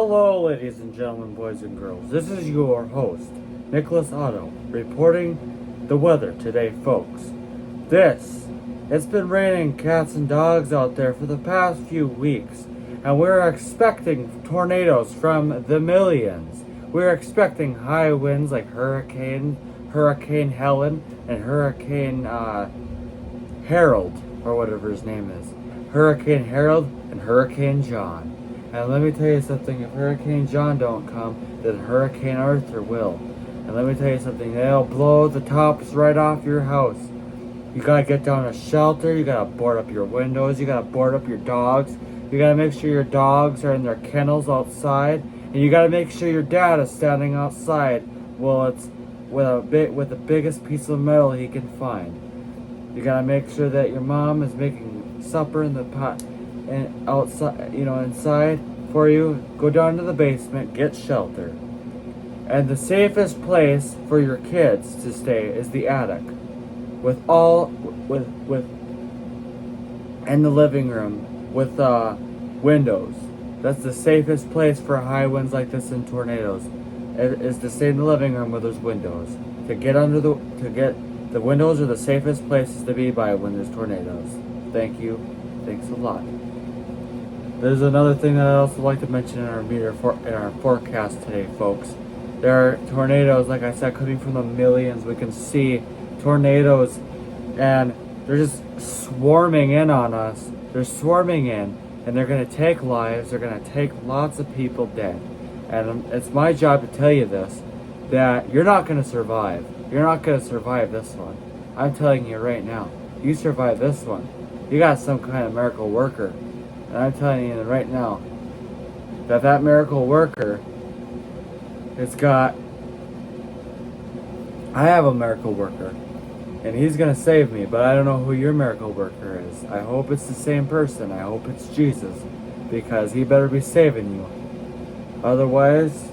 Hello, ladies and gentlemen, boys and girls. This is your host, Nicholas Otto, reporting the weather today, folks. It's been raining cats and dogs out there for the past few weeks, and we're expecting tornadoes from the millions. We're expecting high winds like Hurricane Helen, and Hurricane Harold, or whatever his name is. Hurricane Harold and Hurricane John. And let me tell you something, if Hurricane John don't come, then Hurricane Arthur will. And let me tell you something, they'll blow the tops right off your house. You gotta get down a shelter, you gotta board up your windows, you gotta board up your dogs, you gotta make sure your dogs are in their kennels outside, and you gotta make sure your dad is standing outside while it's with the biggest piece of metal he can find. You gotta make sure that your mom is making supper in the pot and outside, inside for you. Go down to the basement, get shelter. And the safest place for your kids to stay is the attic. With in the living room with windows. That's the safest place for high winds like this and tornadoes. Is to stay in the living room where there's windows. To get the windows are the safest places to be by when there's tornadoes. Thank you. Thanks a lot. There's another thing that I'd also like to mention in our forecast today, folks. There are tornadoes, like I said, coming from the millions. We can see tornadoes, and they're just swarming in on us. They're swarming in, and they're going to take lives. They're going to take lots of people dead. And it's my job to tell you this, that you're not going to survive. You're not going to survive this one. I'm telling you right now. You survive this one, you got some kind of miracle worker. And I'm telling you right now that miracle worker I have a miracle worker, and he's going to save me, but I don't know who your miracle worker is. I hope it's the same person. I hope it's Jesus, because he better be saving you. Otherwise,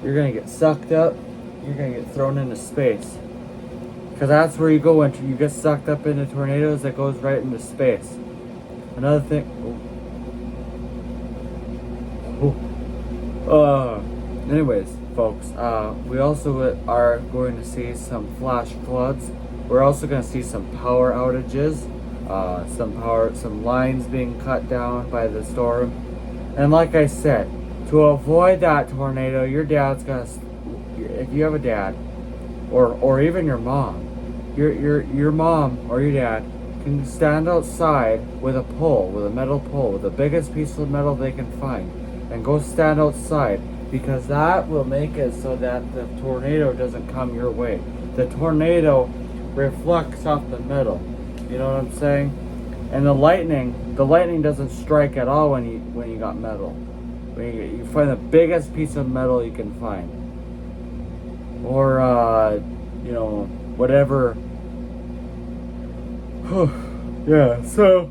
you're going to get sucked up. You're going to get thrown into space. Because that's where you go into. You get sucked up into tornadoes, that goes right into space. Another thing. Anyways, folks, we also are going to see some flash floods. We're also going to see some power outages, some lines being cut down by the storm. And like I said, to avoid that tornado, your dad's got to, if you have a dad, or even your mom, your mom or your dad can stand outside with a metal pole, with the biggest piece of metal they can find, and go stand outside, because that will make it so that the tornado doesn't come your way. The tornado reflects off the metal. You know what I'm saying? And the lightning doesn't strike at all when you got metal. When you find the biggest piece of metal you can find, or whatever. Yeah, so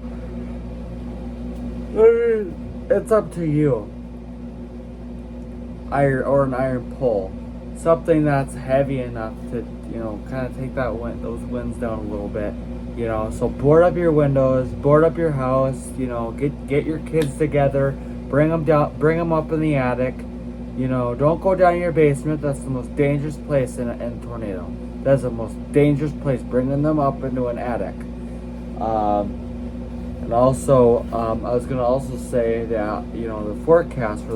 it's up to you. An iron pole, something that's heavy enough to kind of take those winds down a little bit. So board up your windows, board up your house. Get your kids together, bring them down, bring them up in the attic. Don't go down in your basement. That's the most dangerous place in a tornado. That's the most dangerous place, bringing them up into an attic. And also, I was going to also say that, the forecast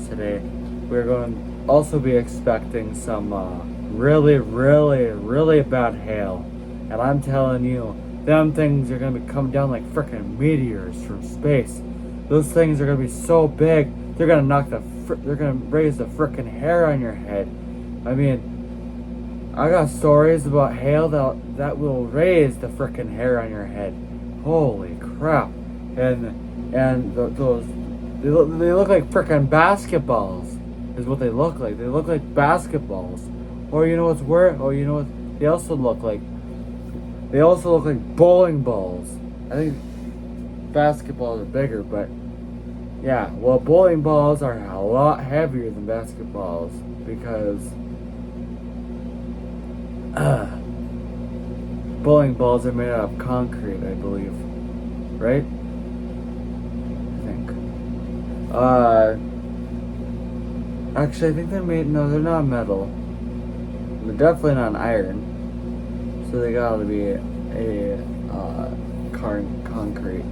today, we're going to also be expecting some really, really, really bad hail. And I'm telling you, them things are going to be coming down like freaking meteors from space. Those things are going to be so big, they're going to they're going to raise the freaking hair on your head. I mean, I got stories about hail that will raise the freaking hair on your head. Holy crap. And they look like freaking basketballs is what they look like. They look like basketballs. Or you know what's worse? Or you know what they also look like? They also look like bowling balls. I think basketballs are bigger, but yeah, well, bowling balls are a lot heavier than basketballs, because bowling balls are made out of concrete, I believe. Right? I think. Actually, I think they're made. No, they're not metal. They're definitely not iron. So they gotta be a concrete.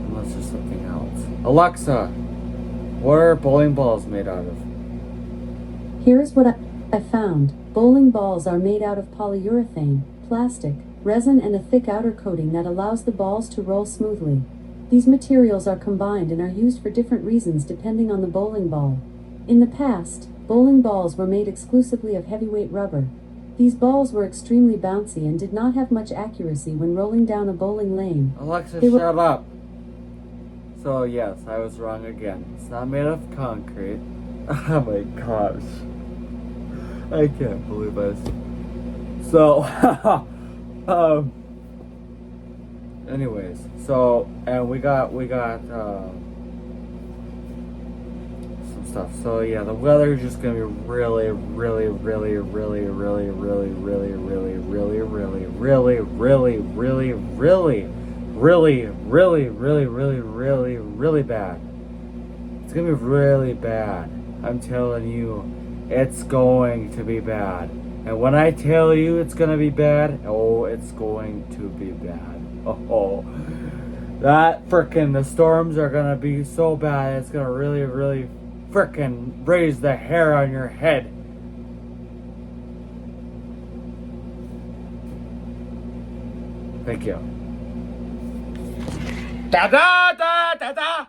Unless there's something else. Alexa, what are bowling balls made out of? Here's what I found. Bowling balls are made out of polyurethane, plastic, resin, and a thick outer coating that allows the balls to roll smoothly. These materials are combined and are used for different reasons depending on the bowling ball. In the past, bowling balls were made exclusively of heavyweight rubber. These balls were extremely bouncy and did not have much accuracy when rolling down a bowling lane. Alexa, shut up. So yes, I was wrong again. It's not made of concrete. Oh my gosh. I can't believe I So, anyways, so, and we got, some stuff. So yeah, the weather is just gonna be really, really, really, really, really, really, really, really, really, really, really, really, really, really, really, really, really, really, really bad. It's gonna be really bad. I'm telling you, it's going to be bad. And when I tell you it's gonna be bad, oh, it's going to be bad. Oh, that frickin' the storms are gonna be so bad, it's gonna really, really frickin' raise the hair on your head. Thank you. Da da da da da!